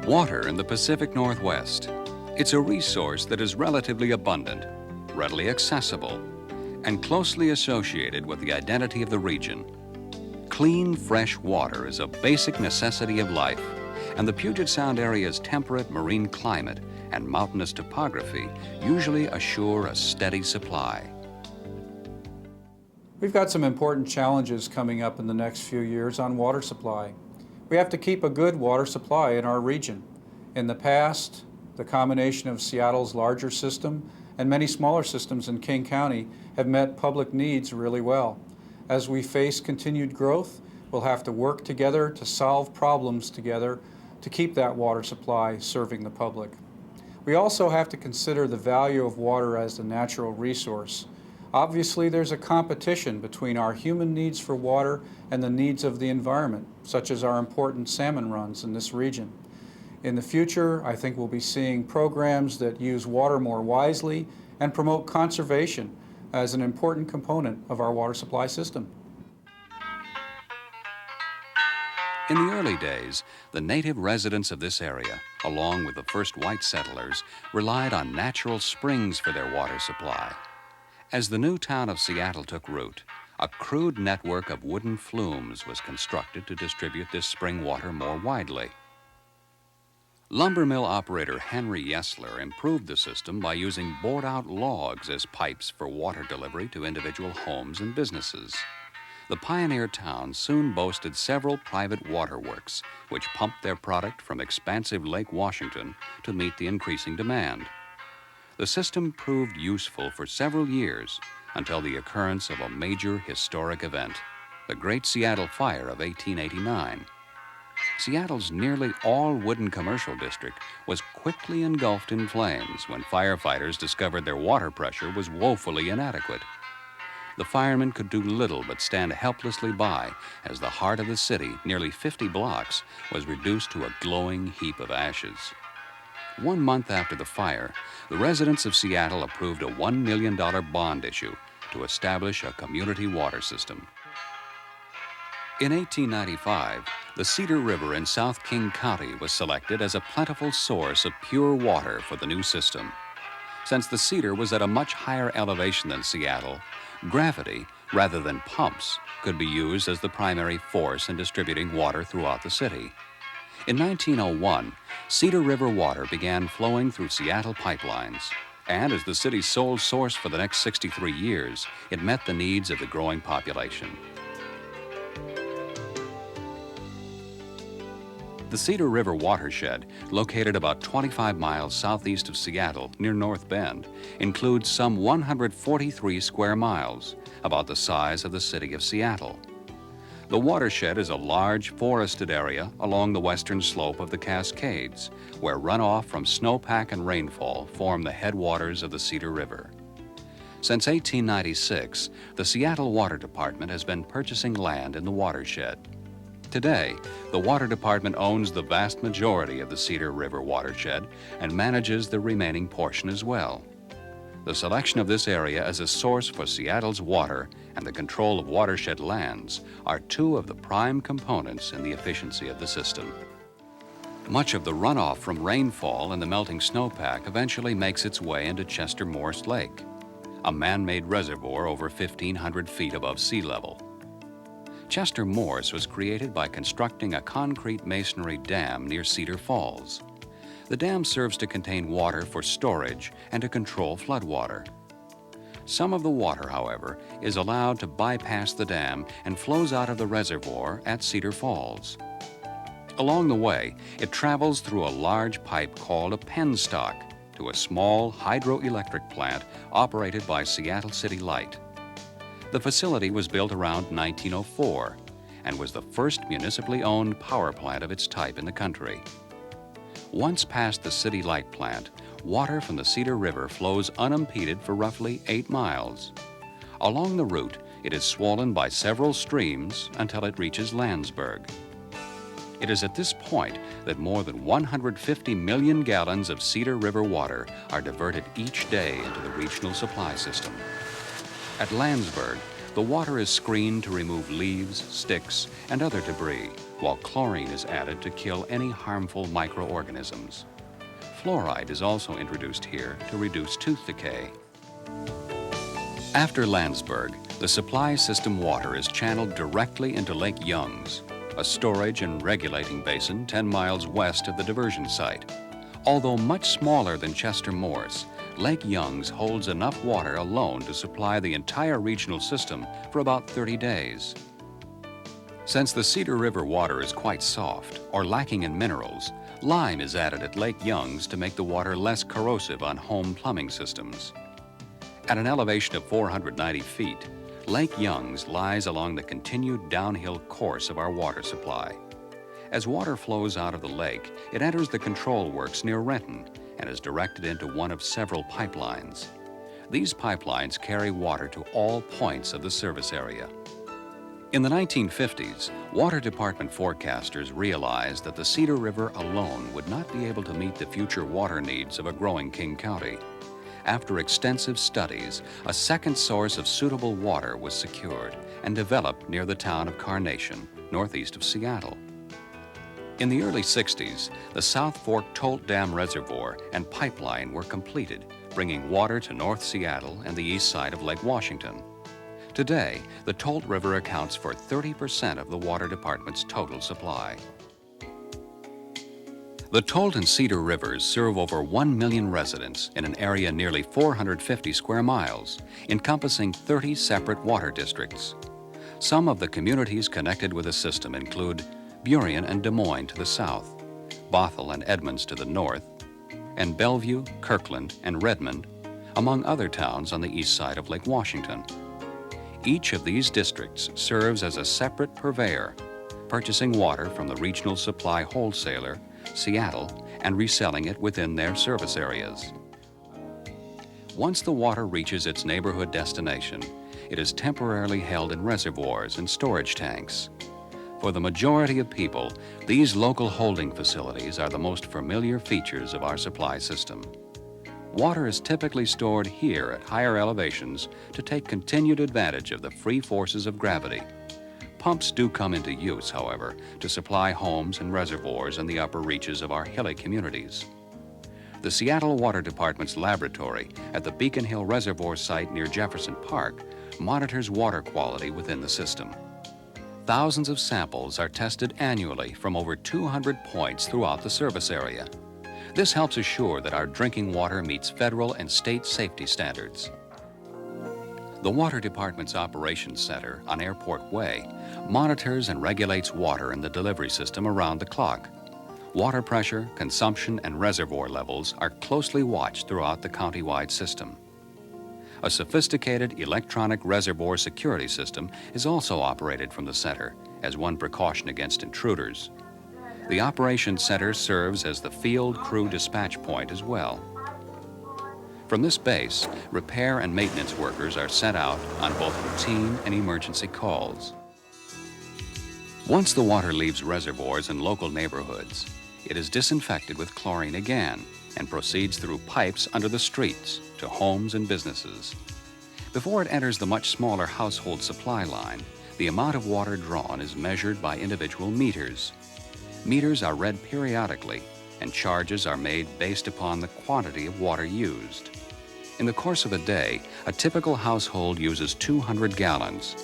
Water in the Pacific Northwest. It's a resource that is relatively abundant, readily accessible, and closely associated with the identity of the region. Clean, fresh water is a basic necessity of life, and the Puget Sound area's temperate marine climate and mountainous topography usually assure a steady supply. We've got some important challenges coming up in the next few years on water supply. We have to keep a good water supply in our region. In the past, the combination of Seattle's larger system and many smaller systems in King County have met public needs really well. As we face continued growth, we'll have to work together to solve problems together to keep that water supply serving the public. We also have to consider the value of water as a natural resource. Obviously, there's a competition between our human needs for water and the needs of the environment, such as our important salmon runs in this region. In the future, I think we'll be seeing programs that use water more wisely and promote conservation as an important component of our water supply system. In the early days, the native residents of this area, along with the first white settlers, relied on natural springs for their water supply. As the new town of Seattle took root, a crude network of wooden flumes was constructed to distribute this spring water more widely. Lumber mill operator Henry Yesler improved the system by using bored-out logs as pipes for water delivery to individual homes and businesses. The pioneer town soon boasted several private waterworks, which pumped their product from expansive Lake Washington to meet the increasing demand. The system proved useful for several years until the occurrence of a major historic event, the Great Seattle Fire of 1889. Seattle's nearly all-wooden commercial district was quickly engulfed in flames when firefighters discovered their water pressure was woefully inadequate. The firemen could do little but stand helplessly by as the heart of the city, nearly 50 blocks, was reduced to a glowing heap of ashes. 1 month after the fire, the residents of Seattle approved a $1 million bond issue to establish a community water system. In 1895, the Cedar River in South King County was selected as a plentiful source of pure water for the new system. Since the Cedar was at a much higher elevation than Seattle, gravity, rather than pumps, could be used as the primary force in distributing water throughout the city. In 1901, Cedar River water began flowing through Seattle pipelines, and as the city's sole source for the next 63 years, it met the needs of the growing population. The Cedar River watershed, located about 25 miles southeast of Seattle near North Bend, includes some 143 square miles, about the size of the city of Seattle. The watershed is a large forested area along the western slope of the Cascades, where runoff from snowpack and rainfall form the headwaters of the Cedar River. Since 1896, the Seattle Water Department has been purchasing land in the watershed. Today, the Water Department owns the vast majority of the Cedar River watershed and manages the remaining portion as well. The selection of this area as a source for Seattle's water and the control of watershed lands are two of the prime components in the efficiency of the system. Much of the runoff from rainfall and the melting snowpack eventually makes its way into Chester Morse Lake, a man-made reservoir over 1,500 feet above sea level. Chester Morse was created by constructing a concrete masonry dam near Cedar Falls. The dam serves to contain water for storage and to control floodwater. Some of the water, however, is allowed to bypass the dam and flows out of the reservoir at Cedar Falls. Along the way, it travels through a large pipe called a penstock to a small hydroelectric plant operated by Seattle City Light. The facility was built around 1904 and was the first municipally owned power plant of its type in the country. Once past the City Light plant, water from the Cedar River flows unimpeded for roughly 8 miles. Along the route, it is swollen by several streams until it reaches Landsberg. It is at this point that more than 150 million gallons of Cedar River water are diverted each day into the regional supply system. At Landsberg, the water is screened to remove leaves, sticks, and other debris, while chlorine is added to kill any harmful microorganisms. Fluoride is also introduced here to reduce tooth decay. After Landsberg, the supply system water is channeled directly into Lake Youngs, a storage and regulating basin 10 miles west of the diversion site. Although much smaller than Chester Morse, Lake Youngs holds enough water alone to supply the entire regional system for about 30 days. Since the Cedar River water is quite soft or lacking in minerals, lime is added at Lake Youngs to make the water less corrosive on home plumbing systems. At an elevation of 490 feet, Lake Youngs lies along the continued downhill course of our water supply. As water flows out of the lake, it enters the control works near Renton and is directed into one of several pipelines. These pipelines carry water to all points of the service area. In the 1950s, Water Department forecasters realized that the Cedar River alone would not be able to meet the future water needs of a growing King County. After extensive studies, a second source of suitable water was secured and developed near the town of Carnation, northeast of Seattle. In the early 60s, the South Fork Tolt Dam Reservoir and pipeline were completed, bringing water to North Seattle and the east side of Lake Washington. Today, the Tolt River accounts for 30% of the Water Department's total supply. The Tolt and Cedar Rivers serve over 1 million residents in an area nearly 450 square miles, encompassing 30 separate water districts. Some of the communities connected with the system include Burien and Des Moines to the south, Bothell and Edmonds to the north, and Bellevue, Kirkland, and Redmond, among other towns on the east side of Lake Washington. Each of these districts serves as a separate purveyor, purchasing water from the regional supply wholesaler, Seattle, and reselling it within their service areas. Once the water reaches its neighborhood destination, it is temporarily held in reservoirs and storage tanks. For the majority of people, these local holding facilities are the most familiar features of our supply system. Water is typically stored here at higher elevations to take continued advantage of the free forces of gravity. Pumps do come into use, however, to supply homes and reservoirs in the upper reaches of our hilly communities. The Seattle Water Department's laboratory at the Beacon Hill Reservoir site near Jefferson Park monitors water quality within the system. Thousands of samples are tested annually from over 200 points throughout the service area. This helps assure that our drinking water meets federal and state safety standards. The Water Department's Operations Center on Airport Way monitors and regulates water in the delivery system around the clock. Water pressure, consumption, and reservoir levels are closely watched throughout the county-wide system. A sophisticated electronic reservoir security system is also operated from the center as one precaution against intruders. The Operations Center serves as the field crew dispatch point as well. From this base, repair and maintenance workers are sent out on both routine and emergency calls. Once the water leaves reservoirs in local neighborhoods, it is disinfected with chlorine again and proceeds through pipes under the streets to homes and businesses. Before it enters the much smaller household supply line, the amount of water drawn is measured by individual meters. Meters are read periodically, and charges are made based upon the quantity of water used. In the course of a day, a typical household uses 200 gallons.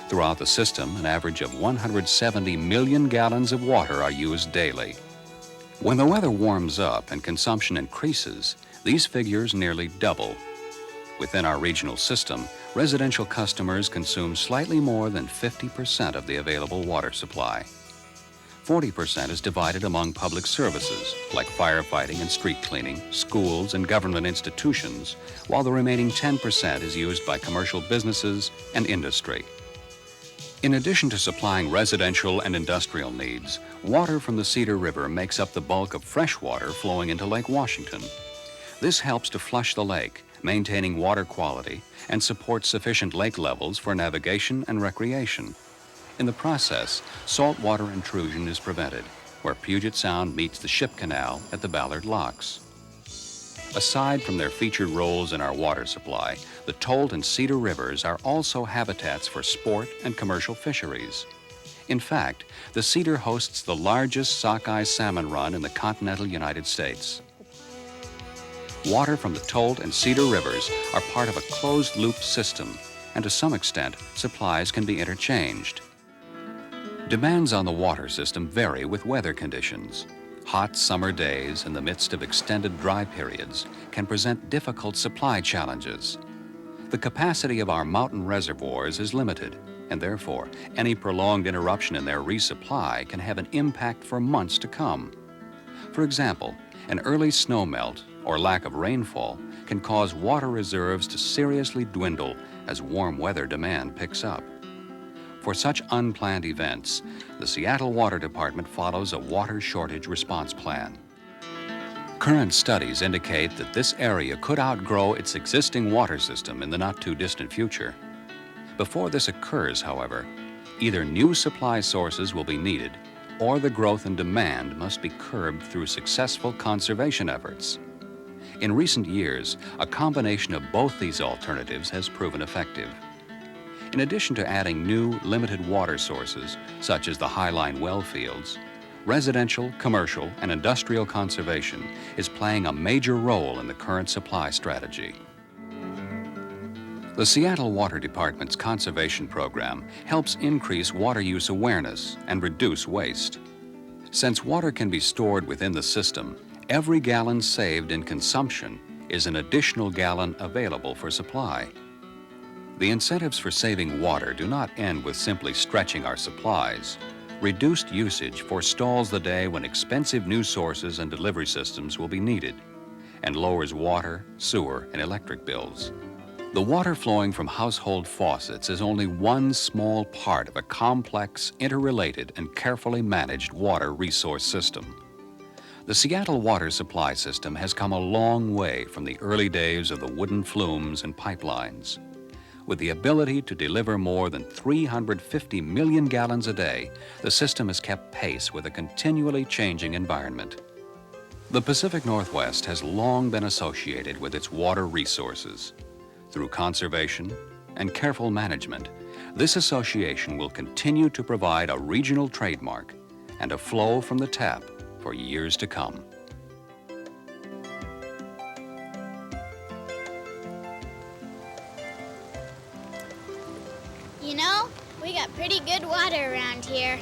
Throughout the system, an average of 170 million gallons of water are used daily. When the weather warms up and consumption increases, these figures nearly double. Within our regional system, residential customers consume slightly more than 50% of the available water supply. 40% is divided among public services, like firefighting and street cleaning, schools and government institutions, while the remaining 10% is used by commercial businesses and industry. In addition to supplying residential and industrial needs, water from the Cedar River makes up the bulk of fresh water flowing into Lake Washington. This helps to flush the lake, maintaining water quality, and supports sufficient lake levels for navigation and recreation. In the process, saltwater intrusion is prevented, where Puget Sound meets the Ship Canal at the Ballard Locks. Aside from their featured roles in our water supply, the Tolt and Cedar Rivers are also habitats for sport and commercial fisheries. In fact, the Cedar hosts the largest sockeye salmon run in the continental United States. Water from the Tolt and Cedar rivers are part of a closed-loop system, and to some extent, supplies can be interchanged. Demands on the water system vary with weather conditions. Hot summer days in the midst of extended dry periods can present difficult supply challenges. The capacity of our mountain reservoirs is limited, and therefore, any prolonged interruption in their resupply can have an impact for months to come. For example, an early snowmelt or lack of rainfall can cause water reserves to seriously dwindle as warm weather demand picks up. For such unplanned events, the Seattle Water Department follows a water shortage response plan. Current studies indicate that this area could outgrow its existing water system in the not-too-distant future. Before this occurs, however, either new supply sources will be needed or the growth in demand must be curbed through successful conservation efforts. In recent years, a combination of both these alternatives has proven effective. In addition to adding new, limited water sources, such as the Highline well fields, residential, commercial, and industrial conservation is playing a major role in the current supply strategy. The Seattle Water Department's conservation program helps increase water use awareness and reduce waste. Since water can be stored within the system, every gallon saved in consumption is an additional gallon available for supply. The incentives for saving water do not end with simply stretching our supplies. Reduced usage forestalls the day when expensive new sources and delivery systems will be needed and lowers water, sewer, and electric bills. The water flowing from household faucets is only one small part of a complex, interrelated, and carefully managed water resource system. The Seattle water supply system has come a long way from the early days of the wooden flumes and pipelines. With the ability to deliver more than 350 million gallons a day, the system has kept pace with a continually changing environment. The Pacific Northwest has long been associated with its water resources. Through conservation and careful management, this association will continue to provide a regional trademark and a flow from the tap for years to come. You know, we got pretty good water around here.